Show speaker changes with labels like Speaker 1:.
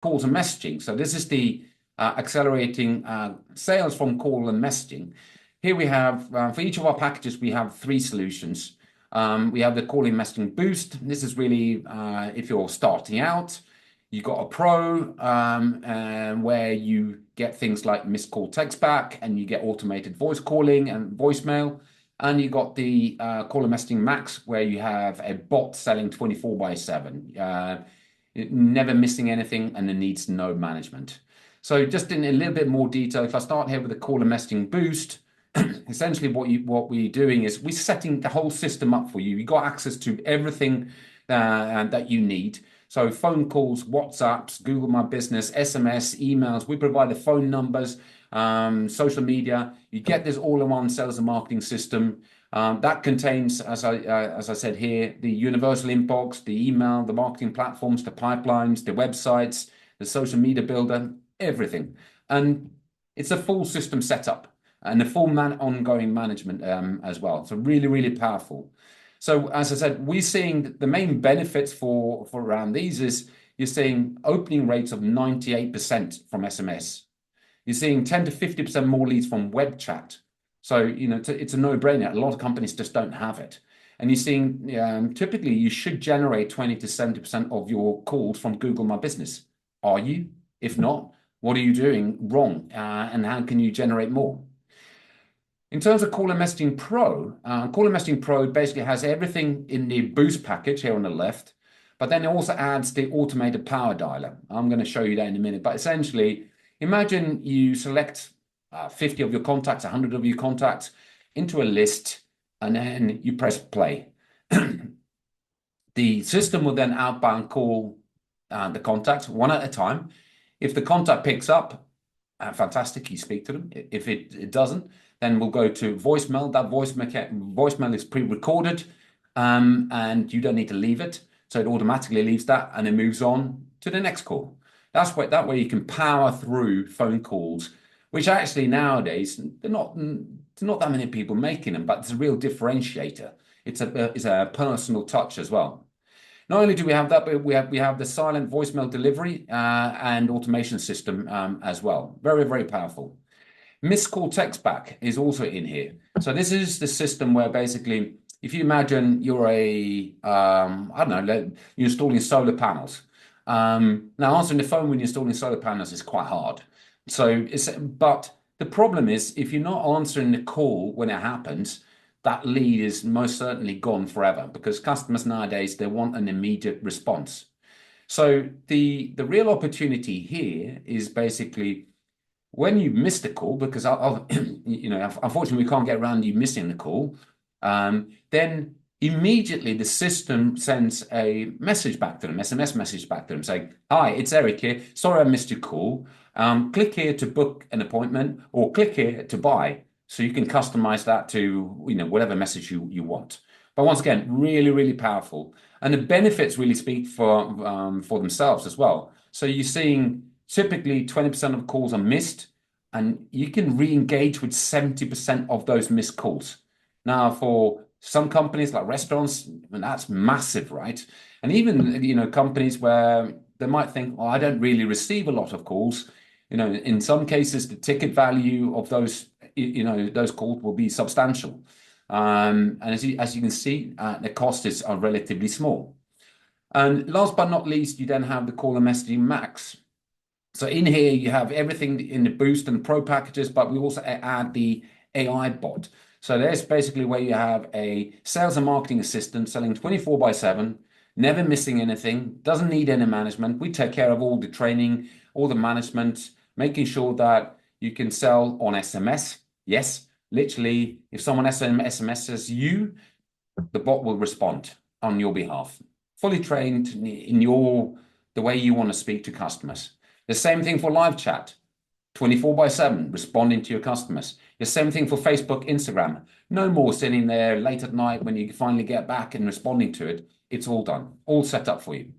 Speaker 1: calls and messaging. So this is the accelerating sales from call and messaging. Here we have, for each of our packages, we have 3 solutions. We have the calling messaging boost. This is really if you're starting out. You've got a pro where you get things like missed call text back, and you get automated voice calling and voicemail. And you got the caller messaging max, where you have a bot selling 24/7, never missing anything, and it needs no management. So just in a little bit more detail, if I start here with the caller messaging boost, essentially what we're doing is we're setting the whole system up for you. You've got access to everything that you need. So phone calls, WhatsApps, Google My Business, SMS, emails. We provide the phone numbers, social media. You get this all-in-one sales and marketing system that contains, as I said here, the universal inbox, the email, the marketing platforms, the pipelines, the websites, the social media builder, everything. And it's a full system setup and a full ongoing management as well. So really, really powerful. So as I said, we're seeing the main benefits for around these is you're seeing opening rates of 98% from SMS. You're seeing 10 to 50% more leads from web chat. So, it's a no-brainer. A lot of companies just don't have it. And you're seeing typically you should generate 20 to 70% of your calls from Google My Business. Are you? If not, what are you doing wrong? And how can you generate more? In terms of Caller Messaging Pro, Caller Messaging Pro basically has everything in the Boost package here on the left, but then it also adds the automated power dialer. I'm going to show you that in a minute. But essentially, imagine you select 50 of your contacts, 100 of your contacts into a list, and then you press play. The system will then outbound call the contact one at a time. If the contact picks up, fantastic, you speak to them. If it doesn't, then we'll go to voicemail. That voicemail is pre-recorded, and you don't need to leave it. So it automatically leaves that, and it moves on to the next call. That way you can power through phone calls, which actually nowadays, they're not that many people making them, but it's a real differentiator. It's a personal touch as well. Not only do we have that, but we have the silent voicemail delivery and automation system as well. Very, very powerful. Missed call text back is also in here. So this is the system where basically, if you imagine you're you're installing solar panels. Now answering the phone when you're installing solar panels is quite hard. But the problem is if you're not answering the call when it happens, that lead is most certainly gone forever, because customers nowadays, they want an immediate response. So the real opportunity here is basically when you miss the call, because unfortunately we can't get around you missing the call, then immediately the system sends a message back to them, SMS message back to them saying, "Hi, it's Eric here. Sorry I missed your call. Click here to book an appointment, or click here to buy." So you can customize that to whatever message you want. But once again, really, really powerful. And the benefits really speak for themselves as well. So you're seeing typically 20% of calls are missed, and you can re-engage with 70% of those missed calls. Now, for some companies like restaurants, that's massive, right? And even companies where they might think, "Oh, I don't really receive a lot of calls." In some cases, the ticket value of those calls will be substantial. And as you can see, the costs are relatively small. And last but not least, you then have the Caller Messaging Max. So in here, you have everything in the Boost and Pro packages, but we also add the AI bot. So there's basically where you have a sales and marketing assistant selling 24/7, never missing anything, doesn't need any management. We take care of all the training, all the management, making sure that you can sell on SMS. Yes, literally, if someone SMSs you, the bot will respond on your behalf. Fully trained in the way you want to speak to customers. The same thing for live chat, 24/7, responding to your customers. The same thing for Facebook, Instagram. No more sitting there late at night when you finally get back and responding to it. It's all done, all set up for you.